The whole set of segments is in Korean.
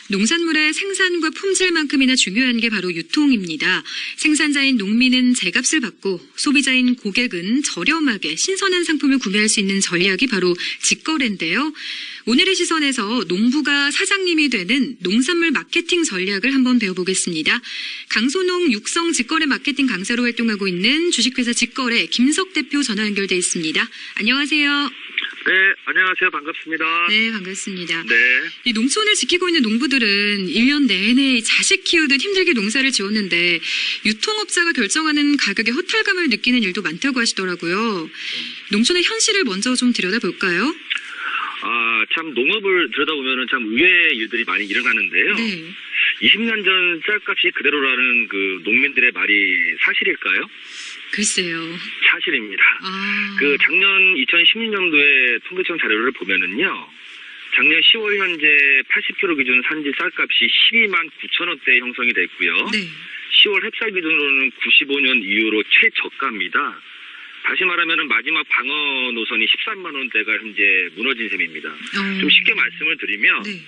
농산물의 생산과 품질만큼이나 중요한 게 바로 유통입니다. 생산자인 농민은 제값을 받고 소비자인 고객은 저렴하게 신선한 상품을 구매할 수 있는 전략이 바로 직거래인데요. 오늘의 시선에서 농부가 사장님이 되는 농산물 마케팅 전략을 한번 배워보겠습니다. 강소농 육성 직거래 마케팅 강사로 활동하고 있는 주식회사 직거래 김석 대표 전화 연결돼 있습니다. 안녕하세요. 네, 안녕하세요. 반갑습니다. 네, 반갑습니다. 네. 이 농촌을 지키고 있는 농부들은 1년 내내 자식 키우듯 힘들게 농사를 지었는데 유통업자가 결정하는 가격에 허탈감을 느끼는 일도 많다고 하시더라고요. 농촌의 현실을 먼저 좀 들여다볼까요? 참 농업을 들여다보면 참 의외의 일들이 많이 일어나는데요. 네. 20년 전 쌀값이 그대로라는 그 농민들의 말이 사실일까요? 글쎄요. 사실입니다. 아. 작년 2016년도에 통계청 자료를 보면은요. 작년 10월 현재 80kg 기준 산지 쌀값이 12만 9천 원대에 형성이 됐고요. 네. 10월 햅쌀 기준으로는 95년 이후로 최저가입니다. 다시 말하면 마지막 방어 노선이 13만 원대가 현재 무너진 셈입니다. 좀 쉽게 말씀을 드리면 네.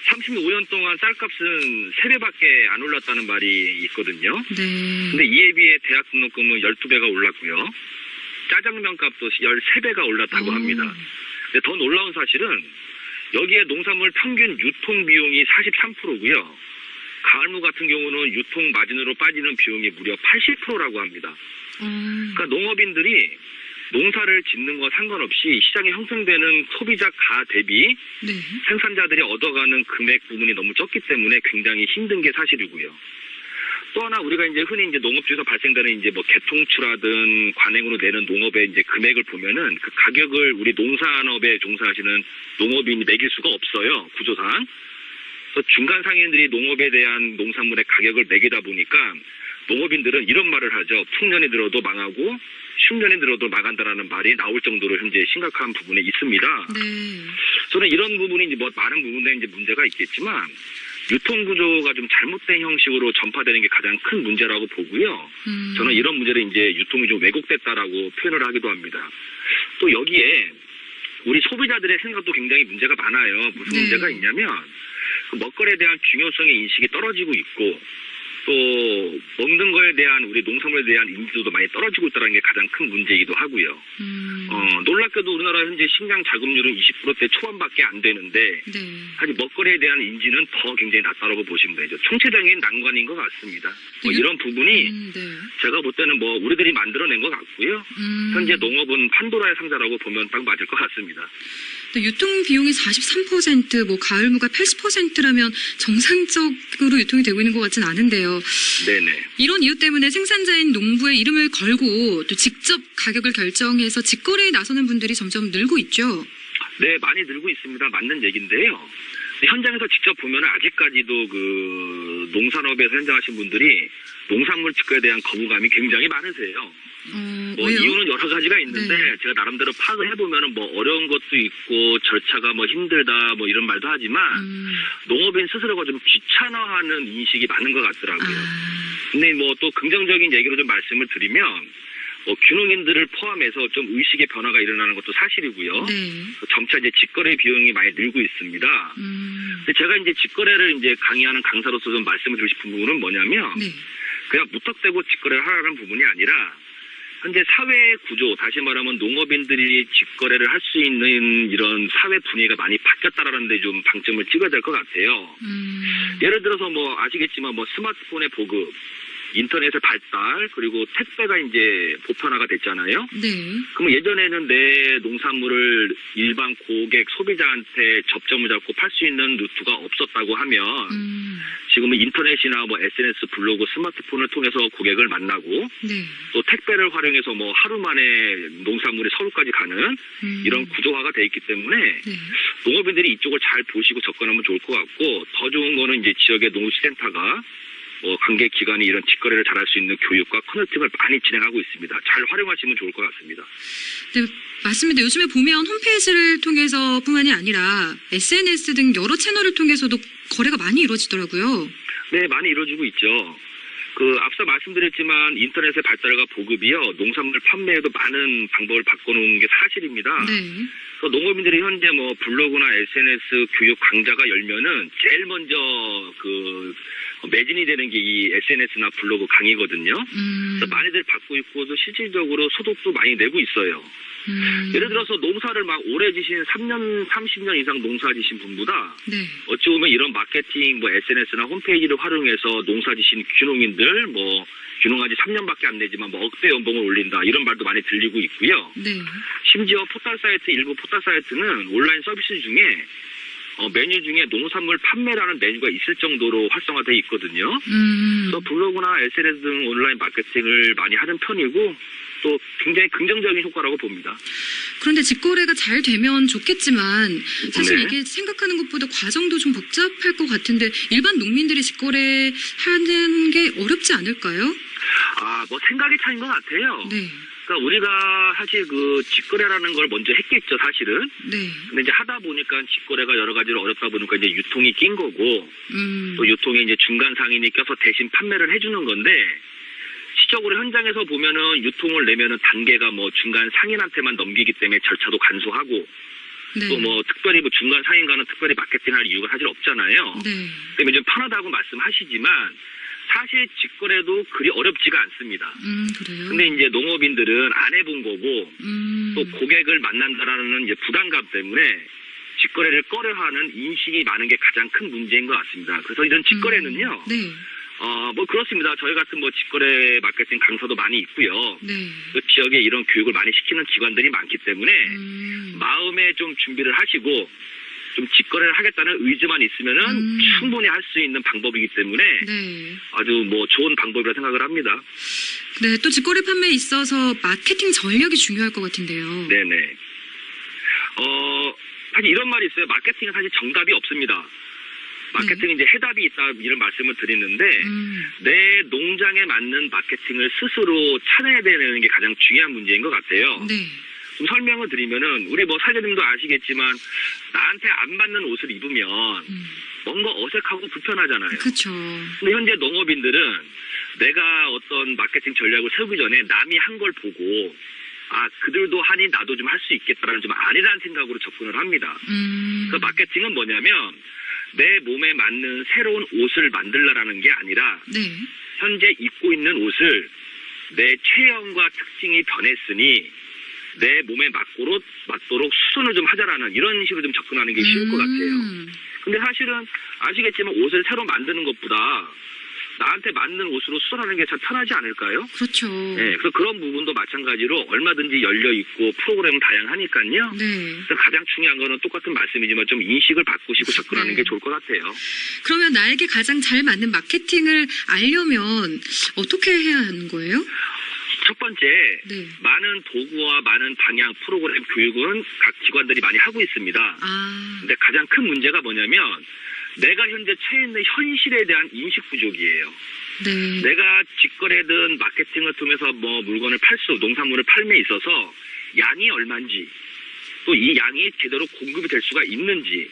35년 동안 쌀값은 3배밖에 안 올랐다는 말이 있거든요. 네. 근데 이에 비해 대학 등록금은 12배가 올랐고요. 짜장면 값도 13배가 올랐다고 합니다. 근데 더 놀라운 사실은 여기에 농산물 평균 유통 비용이 43%고요. 가을무 같은 경우는 유통 마진으로 빠지는 비용이 무려 80%라고 합니다. 그러니까 농업인들이 농사를 짓는 거 상관없이 시장에 형성되는 소비자 가 대비 네. 생산자들이 얻어가는 금액 부분이 너무 적기 때문에 굉장히 힘든 게 사실이고요. 또 하나 우리가 이제 흔히 이제 농업주에서 발생되는 이제 뭐 개통추라든 관행으로 내는 농업의 이제 금액을 보면은 그 가격을 우리 농산업에 종사하시는 농업인이 매길 수가 없어요. 구조상. 그래서 중간 상인들이 농업에 대한 농산물의 가격을 매기다 보니까 농업인들은 이런 말을 하죠. 풍년이 들어도 망하고 흉년이 들어도 망한다라는 말이 나올 정도로 현재 심각한 부분이 있습니다. 네. 저는 이런 부분이 이제 뭐 많은 부분에 이제 문제가 있겠지만 유통 구조가 좀 잘못된 형식으로 전파되는 게 가장 큰 문제라고 보고요. 저는 이런 문제를 이제 유통이 좀 왜곡됐다라고 표현을 하기도 합니다. 또 여기에 우리 소비자들의 생각도 굉장히 문제가 많아요. 무슨 네. 문제가 있냐면 그 먹거리에 대한 중요성의 인식이 떨어지고 있고 또 먹는 거에 대한 우리 농산물에 대한 인지도도 많이 떨어지고 있다는 게 가장 큰 문제이기도 하고요. 놀랍게도 우리나라 현재 식량 자급률은 20%대 초반밖에 안 되는데 네. 사실 먹거리에 대한 인지는 더 굉장히 낮다고 보시면 되죠. 총체적인 난관인 것 같습니다. 이런 부분이 네. 제가 볼 때는 뭐 우리들이 만들어낸 것 같고요. 현재 농업은 판도라의 상자라고 보면 딱 맞을 것 같습니다. 유통 비용이 43%, 뭐 가을무가 80%라면 정상적으로 유통이 되고 있는 것 같진 않은데요. 네네. 이런 이유 때문에 생산자인 농부의 이름을 걸고 또 직접 가격을 결정해서 직거래에 나서는 분들이 점점 늘고 있죠. 네, 많이 늘고 있습니다. 맞는 얘기인데요. 현장에서 직접 보면 아직까지도 그 농산업에서 현장하신 분들이 농산물 직거래에 대한 거부감이 굉장히 많으세요. 뭐 왜요? 이유는 여러 가지가 있는데 네. 제가 나름대로 파악을 해보면은 뭐 어려운 것도 있고 절차가 뭐 힘들다 뭐 이런 말도 하지만 농업인 스스로가 좀 귀찮아하는 인식이 많은 것 같더라고요. 근데 뭐 또 긍정적인 얘기로 좀 말씀을 드리면 귀농인들을 포함해서 좀 의식의 변화가 일어나는 것도 사실이고요. 네. 점차 이제 직거래 비용이 많이 늘고 있습니다. 근데 제가 이제 직거래를 이제 강의하는 강사로서 좀 말씀을 드리고 싶은 부분은 뭐냐면 네. 그냥 무턱대고 직거래를 하라는 부분이 아니라 현재 사회 구조, 다시 말하면 농업인들이 직거래를 할 수 있는 이런 사회 분위기가 많이 바뀌었다라는 데 좀 방점을 찍어야 될 것 같아요. 예를 들어서 뭐 아시겠지만 뭐 스마트폰의 보급, 인터넷의 발달, 그리고 택배가 이제 보편화가 됐잖아요. 네. 그럼 예전에는 내 농산물을 일반 고객, 소비자한테 접점을 잡고 팔 수 있는 루트가 없었다고 하면 지금은 인터넷이나 뭐 SNS, 블로그, 스마트폰을 통해서 고객을 만나고 네. 또 택배를 활용해서 뭐 하루 만에 농산물이 서울까지 가는 이런 구조화가 돼 있기 때문에 네. 농업인들이 이쪽을 잘 보시고 접근하면 좋을 것 같고 더 좋은 거는 이제 지역의 농수센터가 관계 기관이 이런 직거래를 잘할 수 있는 교육과 커넥팅을 많이 진행하고 있습니다. 잘 활용하시면 좋을 것 같습니다. 네, 맞습니다. 요즘에 보면 홈페이지를 통해서뿐만이 아니라 SNS 등 여러 채널을 통해서도 거래가 많이 이루어지더라고요. 네, 많이 이루어지고 있죠. 앞서 말씀드렸지만 인터넷의 발달과 보급이요, 농산물 판매에도 많은 방법을 바꿔놓은 게 사실입니다. 네. 그래서 농업인들이 현재 뭐 블로그나 SNS 교육 강좌가 열면은 제일 먼저 매진이 되는 게 이 SNS나 블로그 강의거든요. 그래서 많이들 받고 있고 또 실질적으로 소득도 많이 내고 있어요. 예를 들어서 농사를 막 오래 지신 3년, 30년 이상 농사 지신 분보다 네. 어찌 보면 이런 마케팅, 뭐 SNS나 홈페이지를 활용해서 농사 지신 귀농인들, 뭐 귀농한 지 3년밖에 안 되지만 뭐 억대 연봉을 올린다 이런 말도 많이 들리고 있고요. 네. 심지어 포털 사이트, 일부 포털 사이트는 온라인 서비스 중에 메뉴 중에 농산물 판매라는 메뉴가 있을 정도로 활성화되어 있거든요. 또 블로그나 SNS 등 온라인 마케팅을 많이 하는 편이고 또 굉장히 긍정적인 효과라고 봅니다. 그런데 직거래가 잘 되면 좋겠지만 사실 네. 이게 생각하는 것보다 과정도 좀 복잡할 것 같은데 일반 농민들이 직거래 하는 게 어렵지 않을까요? 뭐 생각의 차이인 것 같아요. 네. 그러니까 우리가 사실 직거래라는 걸 먼저 했겠죠, 사실은. 네. 근데 이제 하다 보니까 직거래가 여러 가지로 어렵다 보니까 이제 유통이 낀 거고, 또 유통에 이제 중간 상인이 껴서 대신 판매를 해주는 건데, 시적으로 현장에서 보면은 유통을 내면은 단계가 뭐 중간 상인한테만 넘기기 때문에 절차도 간소하고, 네. 또 뭐 특별히 뭐 중간 상인과는 특별히 마케팅할 이유가 사실 없잖아요. 네. 때문에 좀 편하다고 말씀하시지만, 사실 직거래도 그리 어렵지가 않습니다. 그래요? 근데 이제 농업인들은 안 해본 거고, 또 고객을 만난다라는 이제 부담감 때문에 직거래를 꺼려하는 인식이 많은 게 가장 큰 문제인 것 같습니다. 그래서 이런 직거래는요, 네. 뭐 그렇습니다. 저희 같은 뭐 직거래 마케팅 강사도 많이 있고요. 네. 그 지역에 이런 교육을 많이 시키는 기관들이 많기 때문에 마음에 좀 준비를 하시고 좀 직거래를 하겠다는 의지만 있으면은 충분히 할 수 있는 방법이기 때문에 네. 아주 뭐 좋은 방법이라 생각을 합니다. 네. 또 직거래 판매에 있어서 마케팅 전략이 중요할 것 같은데요. 네네. 사실 이런 말이 있어요. 마케팅은 사실 정답이 없습니다. 마케팅은 이제 해답이 있다 이런 말씀을 드리는데 내 농장에 맞는 마케팅을 스스로 찾아야 되는 게 가장 중요한 문제인 것 같아요. 네. 좀 설명을 드리면은 우리 뭐 사장님도 아시겠지만 나한테 안 맞는 옷을 입으면 뭔가 어색하고 불편하잖아요. 그렇죠. 근데 현재 농업인들은 내가 어떤 마케팅 전략을 세우기 전에 남이 한 걸 보고 그들도 하니 나도 좀 할 수 있겠다라는 좀 아니라는 생각으로 접근을 합니다. 그 마케팅은 뭐냐면 내 몸에 맞는 새로운 옷을 만들라라는 게 아니라 네. 현재 입고 있는 옷을 내 체형과 특징이 변했으니 내 몸에 맞도록 수선을 좀 하자라는 이런 식으로 좀 접근하는 게 쉬울 것 같아요. 근데 사실은 아시겠지만 옷을 새로 만드는 것보다 나한테 맞는 옷으로 수선하는 게 참 편하지 않을까요? 그렇죠. 네, 그래서 그런 부분도 마찬가지로 얼마든지 열려 있고 프로그램은 다양하니까요. 네. 그래서 가장 중요한 거는 똑같은 말씀이지만 좀 인식을 바꾸시고 접근하는 네. 게 좋을 것 같아요. 그러면 나에게 가장 잘 맞는 마케팅을 알려면 어떻게 해야 하는 거예요? 첫 번째, 네. 많은 도구와 많은 방향, 프로그램, 교육은 각 기관들이 많이 하고 있습니다. 근데 가장 큰 문제가 뭐냐면 내가 현재 처해 있는 현실에 대한 인식 부족이에요. 네. 내가 직거래든 마케팅을 통해서 뭐 물건을 농산물을 팔매에 있어서 양이 얼마인지, 또 이 양이 제대로 공급이 될 수가 있는지,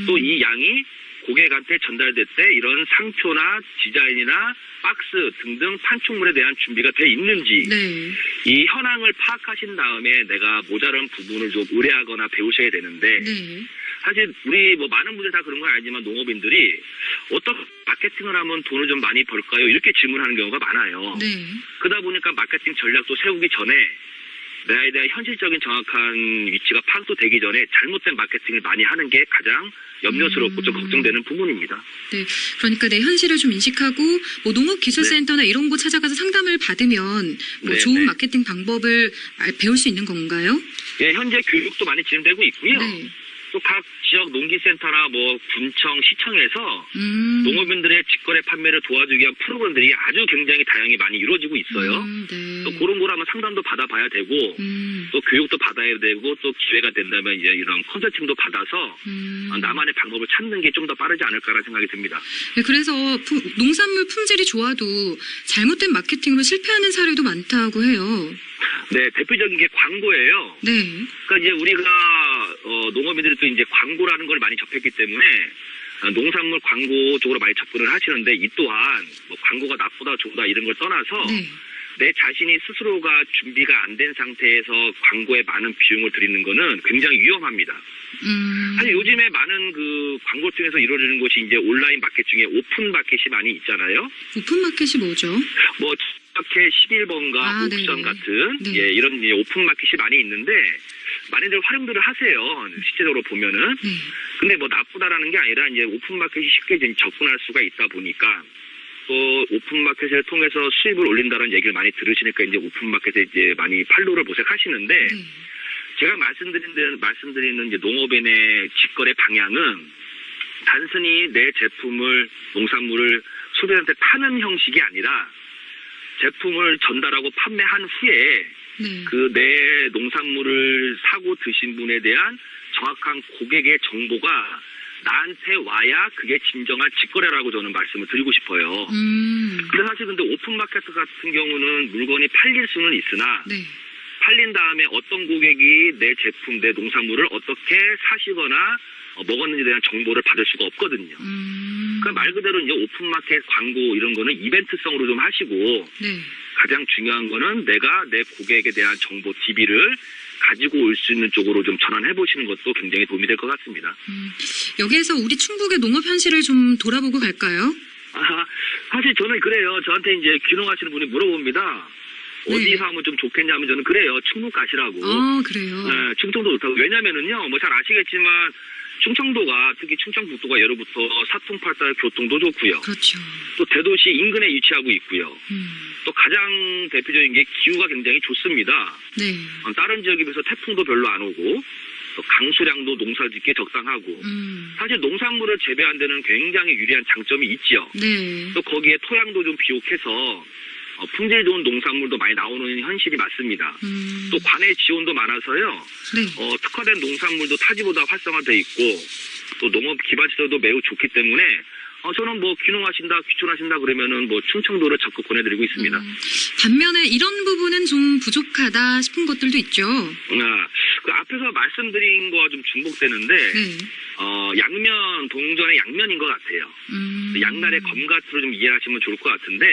또 이 양이 고객한테 전달될 때 이런 상표나 디자인이나 박스 등등 판촉물에 대한 준비가 돼 있는지, 네. 이 현황을 파악하신 다음에 내가 모자란 부분을 좀 의뢰하거나 배우셔야 되는데, 네. 사실 우리 뭐 많은 분들이 다 그런 건 아니지만 농업인들이 어떻게 마케팅을 하면 돈을 좀 많이 벌까요? 이렇게 질문하는 경우가 많아요. 네. 그러다 보니까 마케팅 전략도 세우기 전에 나에 대한 현실적인 정확한 위치가 파악도 되기 전에 잘못된 마케팅을 많이 하는 게 가장 염려스럽고 좀 걱정되는 부분입니다. 네. 그러니까 내 현실을 좀 인식하고 뭐 농업기술센터나 이런 곳 찾아가서 상담을 받으면 뭐 네, 좋은 네. 마케팅 방법을 배울 수 있는 건가요? 예, 현재 교육도 많이 진행되고 있고요. 네. 또 각 지역 농기센터나 뭐 군청, 시청에서 농업인들의 직거래 판매를 도와주기 위한 프로그램들이 아주 굉장히 다양히 많이 이루어지고 있어요. 네. 또 그런 거라면 상담도 받아봐야 되고 또 교육도 받아야 되고 또 기회가 된다면 이제 이런 컨설팅도 받아서 나만의 방법을 찾는 게 좀 더 빠르지 않을까라는 생각이 듭니다. 네, 그래서 농산물 품질이 좋아도 잘못된 마케팅으로 실패하는 사례도 많다고 해요. 네, 대표적인 게 광고예요. 네. 그러니까 이제 우리가 농업인들이 또 이제 광고라는 걸 많이 접했기 때문에 농산물 광고 쪽으로 많이 접근을 하시는데 이 또한 뭐 광고가 나쁘다 좋다 이런 걸 떠나서 네. 내 자신이 스스로가 준비가 안 된 상태에서 광고에 많은 비용을 들이는 거는 굉장히 위험합니다. 사실 요즘에 많은 그 광고 통해서 이루어지는 것이 이제 온라인 마켓 중에 오픈 마켓이 많이 있잖아요. 오픈 마켓이 뭐죠? 뭐 마켓 11번가 옥션 네네. 같은 네. 예, 이런 예, 오픈 마켓이 많이 있는데 많이들 활용들을 하세요. 실제적으로 보면은. 네. 근데 뭐 나쁘다라는 게 아니라 이제 오픈 마켓이 쉽게 이제 접근할 수가 있다 보니까 또 오픈 마켓을 통해서 수입을 올린다는 얘기를 많이 들으시니까 이제 오픈 마켓에 이제 많이 팔로우를 모색하시는데 네. 제가 말씀드리는 이제 농업인의 직거래 방향은 단순히 내 제품을 농산물을 소비자한테 파는 형식이 아니라 제품을 전달하고 판매한 후에 네. 그 내 농산물을 사고 드신 분에 대한 정확한 고객의 정보가 나한테 와야 그게 진정한 직거래라고 저는 말씀을 드리고 싶어요. 근데 사실 근데 오픈마켓 같은 경우는 물건이 팔릴 수는 있으나 네. 팔린 다음에 어떤 고객이 내 제품, 내 농산물을 어떻게 사시거나 먹었는지에 대한 정보를 받을 수가 없거든요. 그러니까 말 그대로 이제 오픈마켓 광고 이런 거는 이벤트성으로 좀 하시고 네. 가장 중요한 거는 내가 내 고객에 대한 정보 DB를 가지고 올 수 있는 쪽으로 좀 전환해 보시는 것도 굉장히 도움이 될 것 같습니다. 여기에서 우리 충북의 농업 현실을 좀 돌아보고 갈까요? 사실 저는 그래요. 저한테 이제 귀농하시는 분이 물어봅니다. 어디서 하면 좀 좋겠냐면 저는 그래요. 충북 가시라고. 그래요. 네, 충청도 좋다고. 왜냐면은요, 뭐 잘 아시겠지만 충청도가 특히 충청북도가 예로부터 사통팔달 교통도 좋고요. 그렇죠. 또 대도시 인근에 위치하고 있고요. 또 가장 대표적인 게 기후가 굉장히 좋습니다. 네. 다른 지역에 비해서 태풍도 별로 안 오고 또 강수량도 농사짓기에 적당하고 사실 농산물을 재배하는 데는 굉장히 유리한 장점이 있지요. 네. 또 거기에 토양도 좀 비옥해서 품질 좋은 농산물도 많이 나오는 현실이 맞습니다. 또 관내 지원도 많아서요. 네. 특화된 농산물도 타지보다 활성화돼 있고 또 농업 기반 시설도 매우 좋기 때문에 저는 뭐 귀농하신다, 귀촌하신다 그러면은 뭐 충청도를 적극 권해드리고 있습니다. 반면에 이런 부분은 좀 부족하다 싶은 것들도 있죠. 그 앞에서 말씀드린 거와 좀 중복되는데 네. 양면 동전의 양면인 것 같아요. 양날의 검같이로 좀 이해하시면 좋을 것 같은데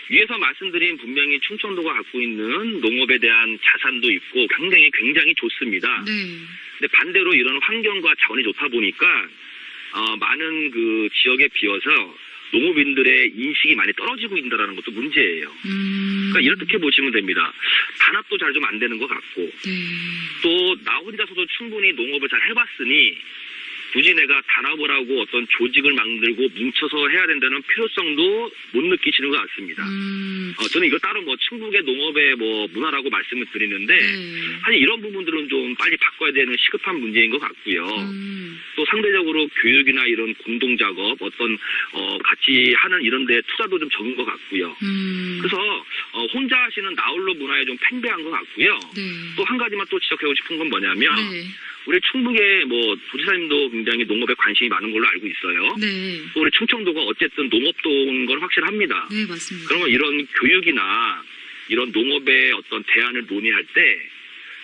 위에서 말씀드린 분명히 충청도가 갖고 있는 농업에 대한 자산도 있고 굉장히 좋습니다. 네. 근데 반대로 이런 환경과 자원이 좋다 보니까 많은 그 지역에 비해서 농업인들의 인식이 많이 떨어지고 있다는 것도 문제예요. 그러니까 이렇게 보시면 됩니다. 단합도 잘 좀 안 되는 것 같고 네. 또 나 혼자서도 충분히 농업을 잘 해봤으니 굳이 내가 단합을 하고 어떤 조직을 만들고 뭉쳐서 해야 된다는 필요성도 못 느끼시는 것 같습니다. 저는 이거 따로 뭐 충북의 농업의 뭐 문화라고 말씀을 드리는데 사실 이런 부분들은 좀 빨리 바꿔야 되는 시급한 문제인 것 같고요. 또 상대적으로 교육이나 이런 공동작업 어떤 같이 하는 이런 데 투자도 좀 적은 것 같고요. 그래서 혼자 하시는 나홀로 문화에 좀 팽배한 것 같고요. 네. 또 한 가지만 또 지적하고 싶은 건 뭐냐면 네. 우리 충북의 뭐 도지사님도 굉장히 농업에 관심이 많은 걸로 알고 있어요. 네. 또 우리 충청도가 어쨌든 농업도인 건 확실합니다. 네, 맞습니다. 그러면 이런 교육이나 이런 농업의 어떤 대안을 논의할 때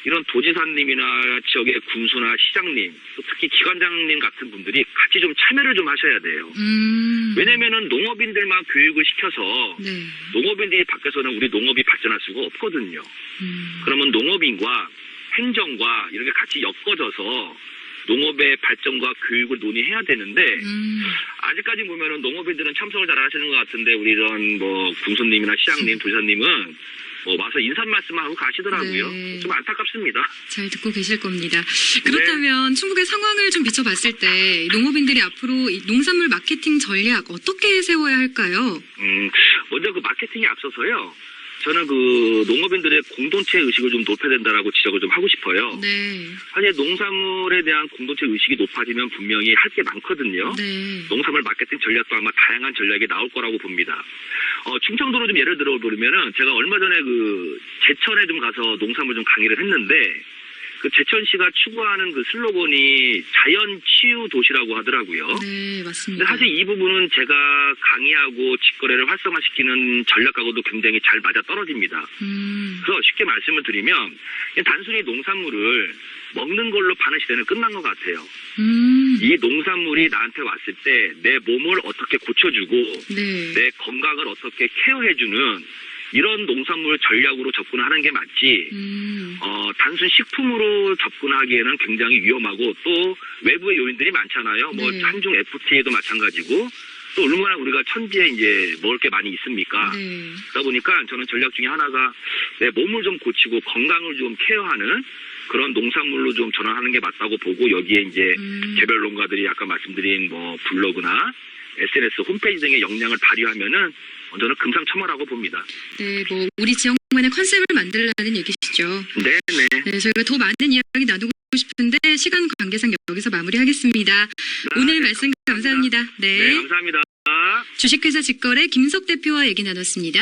이런 도지사님이나 지역의 군수나 시장님, 또 특히 기관장님 같은 분들이 같이 좀 참여를 좀 하셔야 돼요. 왜냐면은 농업인들만 교육을 시켜서 네. 농업인들이 밖에서는 우리 농업이 발전할 수가 없거든요. 그러면 농업인과 행정과 이렇게 같이 엮어져서 농업의 발전과 교육을 논의해야 되는데 아직까지 보면은 농업인들은 참석을 잘 하시는 것 같은데 우리 이런 뭐 군수님이나 시장님, 도지사님은 뭐 와서 인사 말씀만 하고 가시더라고요. 네. 좀 안타깝습니다. 잘 듣고 계실 겁니다. 그렇다면 충북의 상황을 좀 비춰봤을 때 농업인들이 앞으로 이 농산물 마케팅 전략 어떻게 세워야 할까요? 먼저 그 마케팅에 앞서서요. 저는 그 농업인들의 공동체 의식을 좀 높여야 된다라고 지적을 좀 하고 싶어요. 네. 사실 농산물에 대한 공동체 의식이 높아지면 분명히 할 게 많거든요. 네. 농산물 마케팅 전략도 아마 다양한 전략이 나올 거라고 봅니다. 충청도로 좀 예를 들어 보면은 제가 얼마 전에 그 제천에 좀 가서 농산물 좀 강의를 했는데 그 제천시가 추구하는 그 슬로건이 자연 치유 도시라고 하더라고요. 네, 맞습니다. 근데 사실 이 부분은 제가 강의하고 직거래를 활성화시키는 전략하고도 굉장히 잘 맞아 떨어집니다. 그래서 쉽게 말씀을 드리면 단순히 농산물을 먹는 걸로 파는 시대는 끝난 것 같아요. 이 농산물이 나한테 왔을 때 내 몸을 어떻게 고쳐주고 네. 내 건강을 어떻게 케어해주는 이런 농산물 전략으로 접근하는 게 맞지. 단순 식품으로 접근하기에는 굉장히 위험하고 또 외부의 요인들이 많잖아요. 뭐 네. 한중 FTA도 마찬가지고 또 얼마나 우리가 천지에 이제 먹을 게 많이 있습니까? 네. 그러다 보니까 저는 전략 중에 하나가 내 몸을 좀 고치고 건강을 좀 케어하는 그런 농산물로 좀 전환하는 게 맞다고 보고 여기에 이제 개별 농가들이 아까 말씀드린 뭐 블로그나 SNS 홈페이지 등의 역량을 발휘하면은 저는 금상첨화라고 봅니다. 네, 뭐 우리 지역만의 컨셉을 만들라는 얘기시죠. 네네. 네, 저희가 더 많은 이야기 나누고 싶은데 시간 관계상 여기서 마무리하겠습니다. 오늘 말씀 감사합니다. 네, 감사합니다. 주식회사 직거래 김석 대표와 얘기 나눴습니다.